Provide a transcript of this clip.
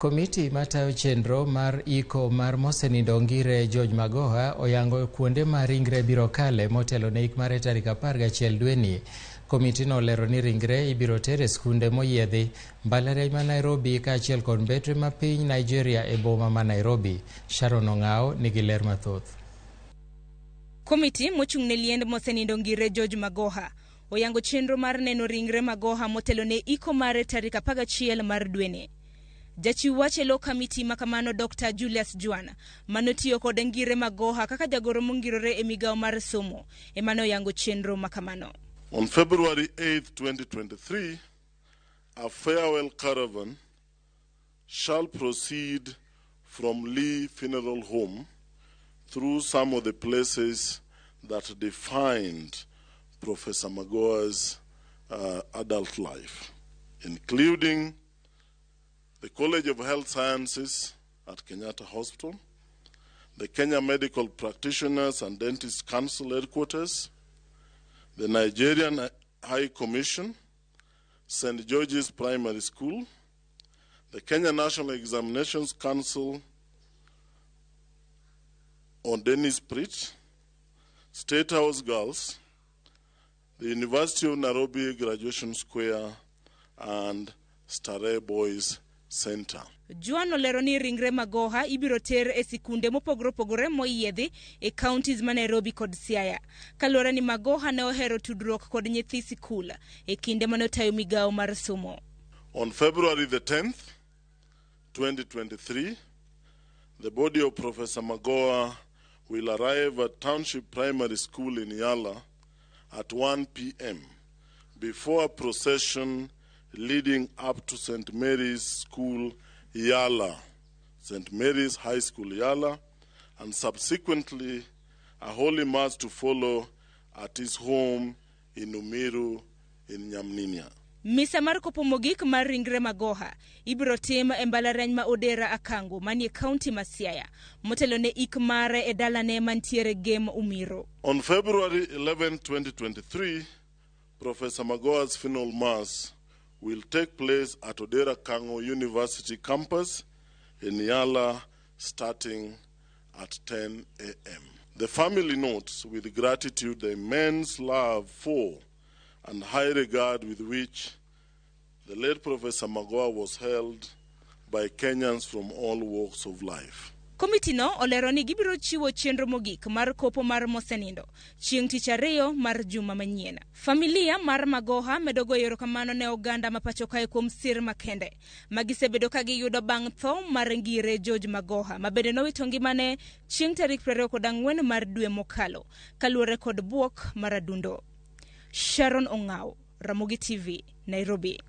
Komiti matayo chenro mar iko mar mosenindo ngire George Magoha oyango kuonde ma ringre biro kale motelo ne ik mare tarik 11 dweni. Komiti no lero ni ringre ibiro tere skunde moyiedhi mbalariany ma Nairobi kaachiel kod mbetre ma piny Nigeria e boma ma Nairobi. Sharon Ong'ao nigi ler mathoth. Komiti mochung' ne liend mosenindo ngire George Magoha oyango chenro mar neno ringre Magoha motelo ne iko mare tarik 11 mar dweni. Jachiw wach e lo kamiti makamano Dr. Julius Juana manotiyo kod ngire Magoha kaka jagoro mongirore e Migago mar somo emano yango chenro makamano. On February 8, 2023, a farewell caravan shall proceed from Lee Funeral Home through some of the places that defined Professor Magoha's adult life, including the College of Health Sciences at Kenyatta Hospital, the Kenya Medical Practitioners and Dentists Council headquarters, the Nigerian High Commission, St. George's Primary School, the Kenya National Examinations Council on Dennis Pritt, State House Girls, the University of Nairobi Graduation Square, and Starehe Boys Center. Juan olero ni ringre Magoha ibiro ter e sikunde mopogore moyiedhi e counties ma Nairobi kod Siaya. Kaluwore ni Magoha ne ohero tudruok kod nyithi sikul e kinde manotayo Migago mar somo. On February the 10th, 2023, the body of Professor Magoha will arrive at Township Primary School in Yala at 1 p.m. before a procession leading up to St. Mary's School Yala, St. Mary's High School Yala, and subsequently a holy mass to follow at his home in Umiru in Nyamninia. Misa mar kopo mogik mar ringre Magoha ibiro tim e mbalariany ma Odera Akango manie kaunti ma Siaya motelo ne ik mare e dalane mantiere Gem Umiru. On February 11, 2023, Professor Magoha's funeral mass will take place at Odera Akango University campus in Yala starting at 10 a.m. The family notes with gratitude the immense love for and high regard with which the late Professor Magoha was held by Kenyans from all walks of life. Komiti no olero ni gibiro chiwo chenro mogik mar kopo mar mosenindo chieng' tich ariyo mar juma manyien. Familia mar Magoha medo goyo erokamano ne oganda mapacho kae kuom sir makende magisebedo ka giyudo bang' tho mar ngire George Magoha mabende nowito ngimane chieng' tarik 24 mar dwe mokalo kaluwore kod buok mar adundo. Sharon Ong'ao, Ramogi TV, Nairobi.